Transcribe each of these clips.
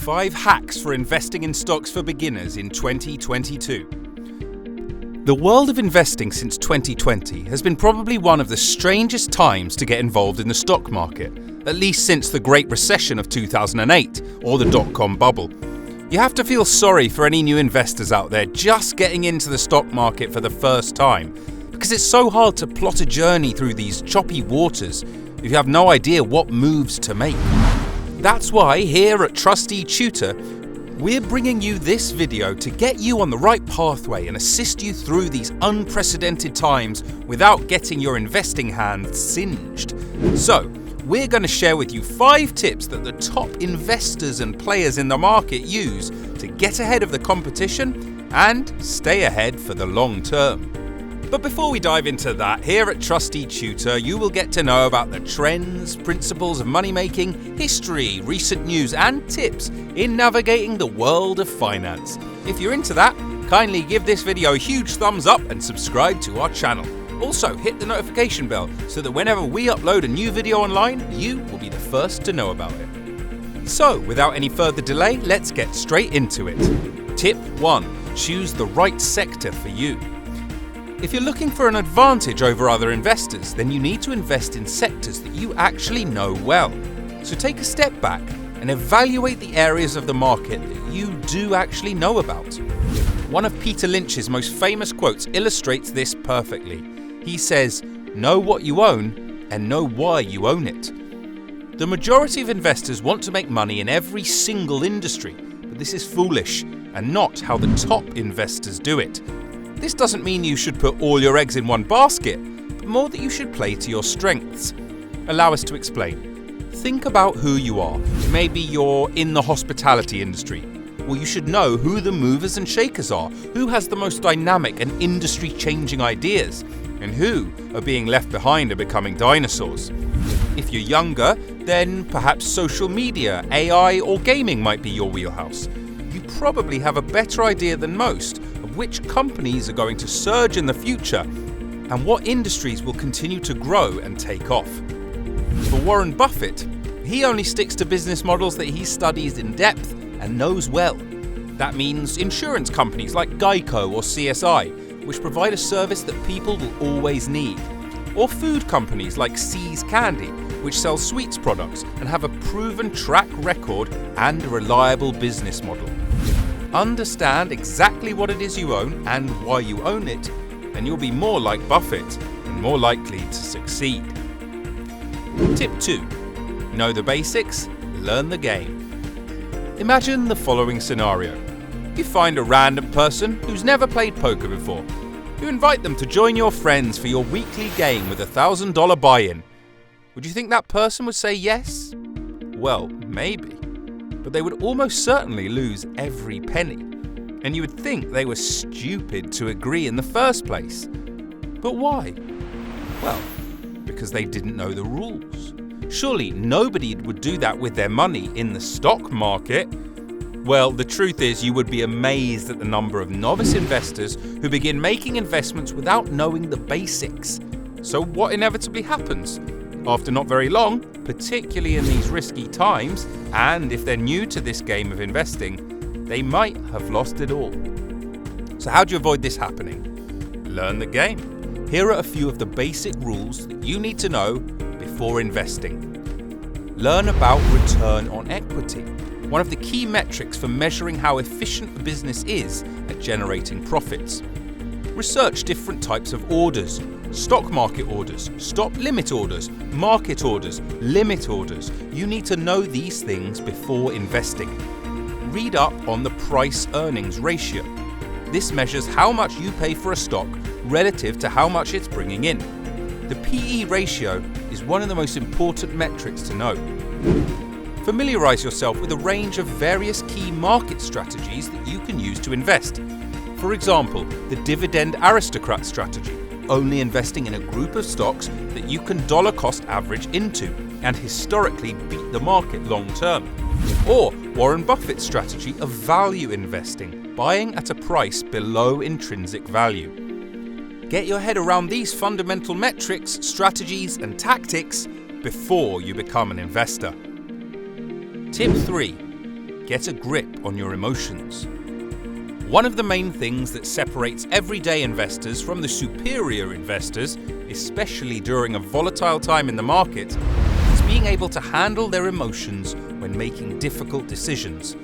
5 hacks for investing in stocks for beginners in 2022. The world of investing since 2020 has been probably one of the strangest times to get involved in the stock market, at least since the Great Recession of 2008 or the dot-com bubble. You have to feel sorry for any new investors out there just getting into the stock market for the first time, because it's so hard to plot a journey through these choppy waters if you have no idea what moves to make. That's why here at Trustee Tutor, we're bringing you this video to get you on the right pathway and assist you through these unprecedented times without getting your investing hand singed. So, we're going to share with you 5 tips that the top investors and players in the market use to get ahead of the competition and stay ahead for the long term. But before we dive into that, here at Trustee Tutor, you will get to know about the trends, principles of money making, history, recent news, and tips in navigating the world of finance. If you're into that, kindly give this video a huge thumbs up and subscribe to our channel. Also, hit the notification bell so that whenever we upload a new video online, you will be the first to know about it. So, without any further delay, let's get straight into it. Tip 1. Choose the right sector for you. If you're looking for an advantage over other investors, then you need to invest in sectors that you actually know well. So take a step back and evaluate the areas of the market that you do actually know about. One of Peter Lynch's most famous quotes illustrates this perfectly. He says, "Know what you own and know why you own it." The majority of investors want to make money in every single industry, but this is foolish and not how the top investors do it. This doesn't mean you should put all your eggs in one basket, but more that you should play to your strengths. Allow us to explain. Think about who you are. Maybe you're in the hospitality industry. Well, you should know who the movers and shakers are, who has the most dynamic and industry-changing ideas, and who are being left behind and becoming dinosaurs. If you're younger, then perhaps social media, AI, or gaming might be your wheelhouse. You probably have a better idea than most of which companies are going to surge in the future and what industries will continue to grow and take off. For Warren Buffett, he only sticks to business models that he studies in depth and knows well. That means insurance companies like Geico or CSI, which provide a service that people will always need. Or food companies like See's Candy, which sell sweets products and have a proven track record and a reliable business model. Understand exactly what it is you own and why you own it, and you'll be more like Buffett and more likely to succeed. Tip 2. Know the basics, learn the game. Imagine the following scenario. You find a random person who's never played poker before. You invite them to join your friends for your weekly game with a $1,000 buy-in. Would you think that person would say yes? Well, maybe. But they would almost certainly lose every penny. And you would think they were stupid to agree in the first place. But why? Well, because they didn't know the rules. Surely nobody would do that with their money in the stock market. Well, the truth is you would be amazed at the number of novice investors who begin making investments without knowing the basics. So what inevitably happens? After not very long, particularly in these risky times, and if they're new to this game of investing, they might have lost it all. So how do you avoid this happening? Learn the game. Here are a few of the basic rules that you need to know before investing. Learn about return on equity, one of the key metrics for measuring how efficient a business is at generating profits. Research different types of orders. Stock market orders, stop limit orders, market orders, limit orders. You need to know these things before investing. Read up on the price-earnings ratio. This measures how much you pay for a stock relative to how much it's bringing in. The PE ratio is one of the most important metrics to know. Familiarize yourself with a range of various key market strategies that you can use to invest. For example, the dividend aristocrat strategy, only investing in a group of stocks that you can dollar cost average into and historically beat the market long term. Or Warren Buffett's strategy of value investing, buying at a price below intrinsic value. Get your head around these fundamental metrics, strategies, and tactics before you become an investor. Tip 3. get a grip on your emotions. One of the main things that separates everyday investors from the superior investors, especially during a volatile time in the market, is being able to handle their emotions when making difficult decisions.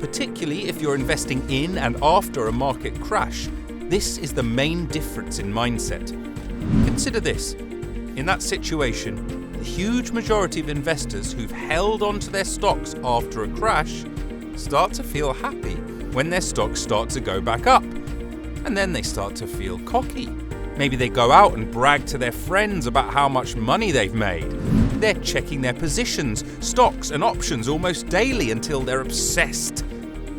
Particularly if you're investing in and after a market crash, this is the main difference in mindset. Consider this. In that situation, the huge majority of investors who've held onto their stocks after a crash start to feel happy when their stocks start to go back up. And then they start to feel cocky. Maybe they go out and brag to their friends about how much money they've made. They're checking their positions, stocks and options almost daily until they're obsessed.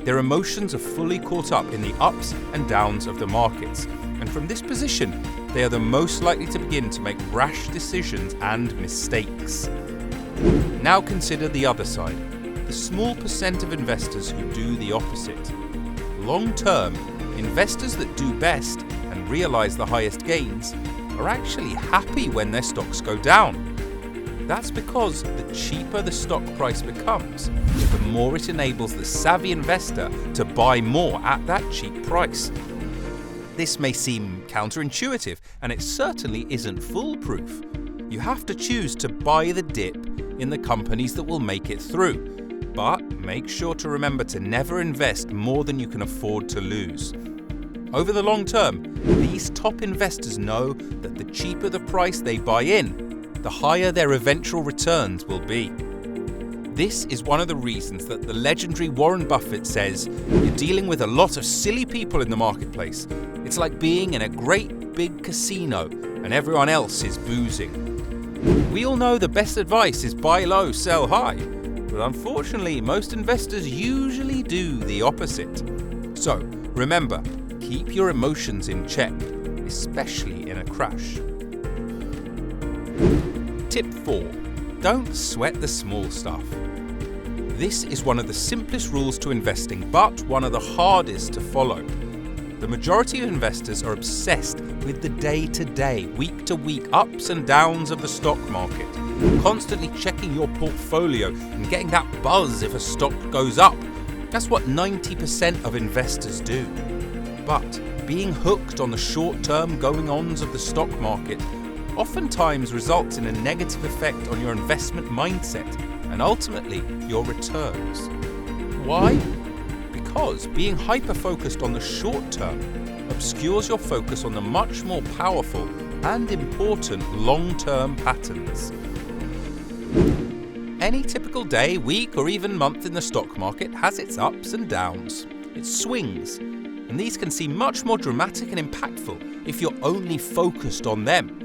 Their emotions are fully caught up in the ups and downs of the markets. And from this position, they are the most likely to begin to make rash decisions and mistakes. Now consider the other side, the small percent of investors who do the opposite. Long term, investors that do best and realize the highest gains are actually happy when their stocks go down. That's because the cheaper the stock price becomes, the more it enables the savvy investor to buy more at that cheap price. This may seem counterintuitive, and it certainly isn't foolproof. You have to choose to buy the dip in the companies that will make it through. But make sure to remember to never invest more than you can afford to lose. Over the long term, these top investors know that the cheaper the price they buy in, the higher their eventual returns will be. This is one of the reasons that the legendary Warren Buffett says, "You're dealing with a lot of silly people in the marketplace. It's like being in a great big casino and everyone else is boozing." We all know the best advice is buy low, sell high. But unfortunately, most investors usually do the opposite. So, remember, keep your emotions in check, especially in a crash. Tip 4. Don't sweat the small stuff. This is one of the simplest rules to investing, but one of the hardest to follow. The majority of investors are obsessed with the day-to-day, week-to-week ups and downs of the stock market, constantly checking your portfolio and getting that buzz if a stock goes up. That's what 90% of investors do. But being hooked on the short-term going-ons of the stock market oftentimes results in a negative effect on your investment mindset and ultimately your returns. Why? Because being hyper-focused on the short term obscures your focus on the much more powerful and important long-term patterns. Any typical day, week, or even month in the stock market has its ups and downs, its swings, and these can seem much more dramatic and impactful if you're only focused on them.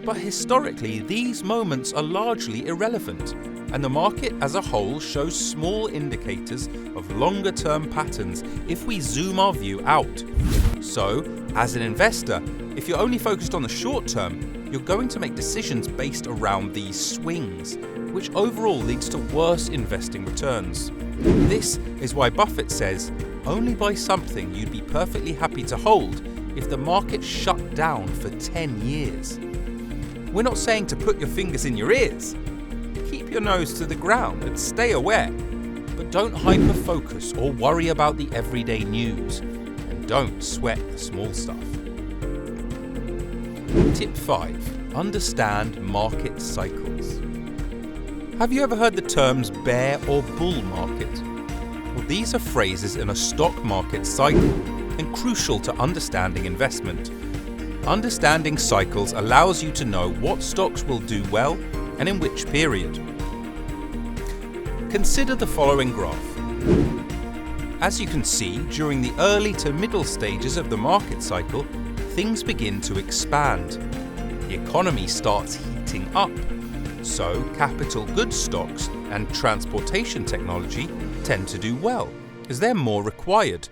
But historically, these moments are largely irrelevant, and the market as a whole shows small indicators of longer-term patterns if we zoom our view out. So, as an investor, if you're only focused on the short term, you're going to make decisions based around these swings, which overall leads to worse investing returns. This is why Buffett says, only buy something you'd be perfectly happy to hold if the market shut down for 10 years. We're not saying to put your fingers in your ears. Keep your nose to the ground and stay aware. But don't hyper-focus or worry about the everyday news. And don't sweat the small stuff. Tip 5. Understand market cycles. Have you ever heard the terms bear or bull market? Well, these are phrases in a stock market cycle and crucial to understanding investment. Understanding cycles allows you to know what stocks will do well and in which period. Consider the following graph. As you can see, during the early to middle stages of the market cycle, things begin to expand. The economy starts heating up. So, capital goods stocks and transportation technology tend to do well, as they're more required.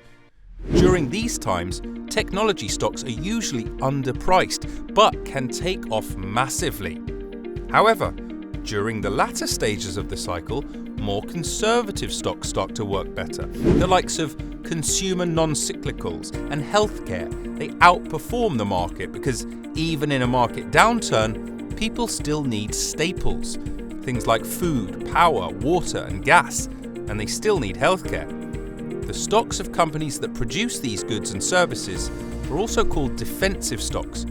During these times, technology stocks are usually underpriced, but can take off massively. However, during the latter stages of the cycle, more conservative stocks start to work better. The likes of consumer non-cyclicals and healthcare, they outperform the market because even in a market downturn, people still need staples. Things like food, power, water and gas. and they still need healthcare. The stocks of companies that produce these goods and services are also called defensive stocks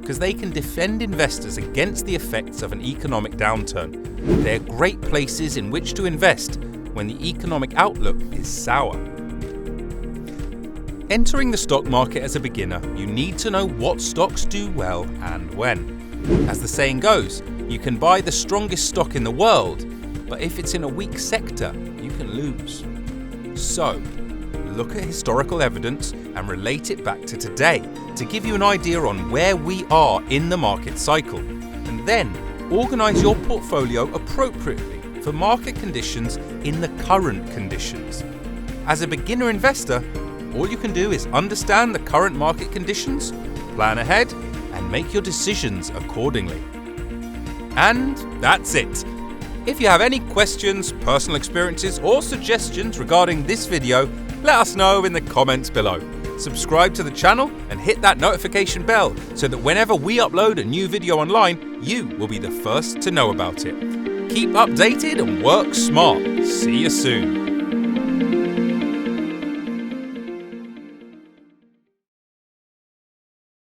because they can defend investors against the effects of an economic downturn. They're great places in which to invest when the economic outlook is sour. Entering the stock market as a beginner, you need to know what stocks do well and when. As the saying goes, you can buy the strongest stock in the world, but if it's in a weak sector, you can lose. So, look at historical evidence and relate it back to today to give you an idea on where we are in the market cycle, and then organise your portfolio appropriately for market conditions in the current conditions. As a beginner investor, all you can do is understand the current market conditions, plan ahead, and make your decisions accordingly. And that's it. If you have any questions, personal experiences, or suggestions regarding this video, let us know in the comments below. Subscribe to the channel and hit that notification bell so that whenever we upload a new video online, you will be the first to know about it. Keep updated and work smart. See you soon.